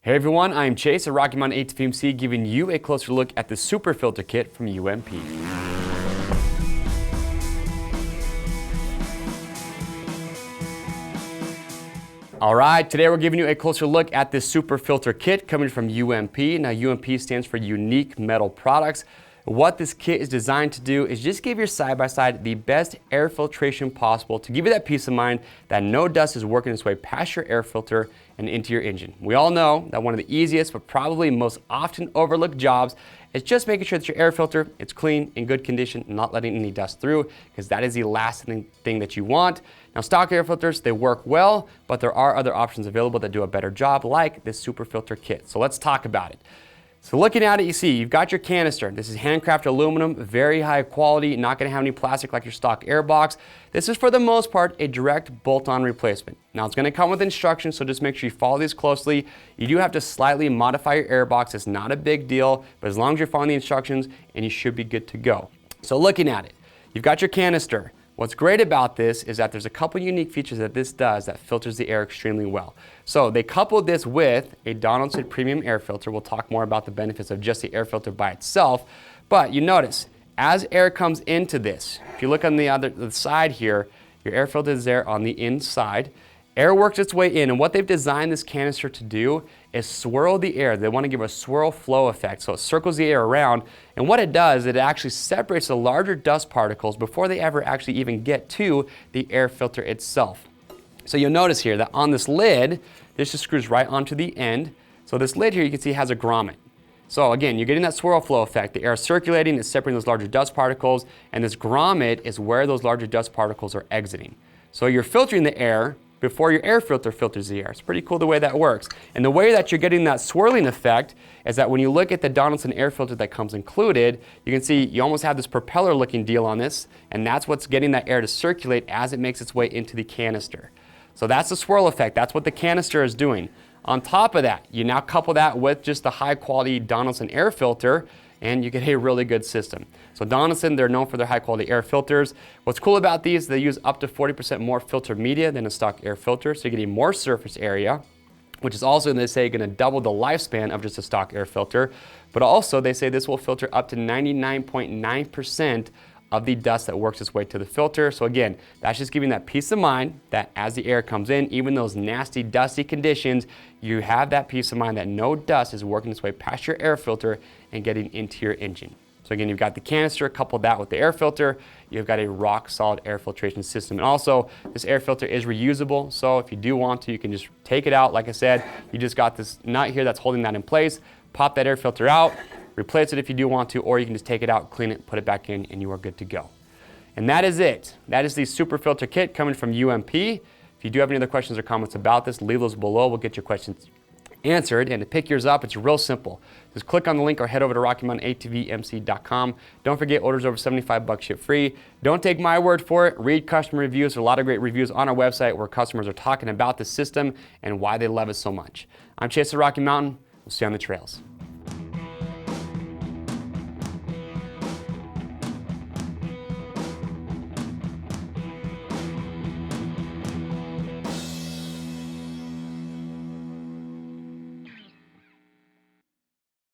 Hey everyone, I'm Chase at Rocky Mountain UTV MC, giving you a closer look at the Superfilter Kit from UMP. All right, today we're giving you a closer look at this Superfilter Kit coming from UMP. Now UMP stands for Unique Metal Products. What this kit is designed to do is just give your side-by-side the best air filtration possible to give you that peace of mind that no dust is working its way past your air filter and into your engine. We all know that one of the easiest but probably most often overlooked jobs is just making sure that your air filter is clean, in good condition, and not letting any dust through, because that is the last thing that you want. Now stock air filters, they work well, but there are other options available that do a better job, like this Superfilter Kit. So let's talk about it. So looking at it, you see you've got your canister. This is handcrafted aluminum, very high quality, not going to have any plastic like your stock air box. This is for the most part a direct bolt-on replacement. Now it's going to come with instructions, so just make sure you follow these closely. You do have to slightly modify your air box. It's not a big deal, but as long as you're following the instructions, and you should be good to go. So looking at it, you've got your canister. What's great about this is that there's a couple unique features that this does that filters the air extremely well. So they coupled this with a Donaldson premium air filter. We'll talk more about the benefits of just the air filter by itself. But you notice, as air comes into this, if you look on the side here, your air filter is there on the inside. Air works its way in, and what they've designed this canister to do is swirl the air. They want to give a swirl flow effect, so it circles the air around, and what it does, it actually separates the larger dust particles before they ever actually even get to the air filter itself. So you'll notice here that on this lid, this just screws right onto the end. So this lid here, you can see has a grommet. So again, you're getting that swirl flow effect. The air is circulating, it's separating those larger dust particles, and this grommet is where those larger dust particles are exiting. So you're filtering the air before your air filter filters the air. It's pretty cool the way that works. And the way that you're getting that swirling effect is that when you look at the Donaldson air filter that comes included, you can see you almost have this propeller looking deal on this, and that's what's getting that air to circulate as it makes its way into the canister. So that's the swirl effect. That's what the canister is doing. On top of that, you now couple that with just the high quality Donaldson air filter, and you get a really good system. So Donaldson, they're known for their high quality air filters. What's cool about these, they use up to 40% more filter media than a stock air filter, so you're getting more surface area, which is also, they say, gonna double the lifespan of just a stock air filter. But also, they say this will filter up to 99.9% of the dust that works its way to the filter. So again, that's just giving that peace of mind that as the air comes in, even those nasty, dusty conditions, you have that peace of mind that no dust is working its way past your air filter and getting into your engine. So again, you've got the canister, couple that with the air filter, you've got a rock solid air filtration system. And also, this air filter is reusable, so if you do want to, you can just take it out. Like I said, you just got this nut here that's holding that in place, pop that air filter out, replace it if you do want to, or you can just take it out, clean it, put it back in, and you are good to go. And that is it. That is the Superfilter Kit coming from UMP. If you do have any other questions or comments about this, leave those below. We'll get your questions answered. And to pick yours up, it's real simple. Just click on the link or head over to RockyMountainATVMC.com. Don't forget, orders over $75 ship free. Don't take my word for it. Read customer reviews. There's a lot of great reviews on our website where customers are talking about the system and why they love it so much. I'm Chase at Rocky Mountain. We'll see you on the trails.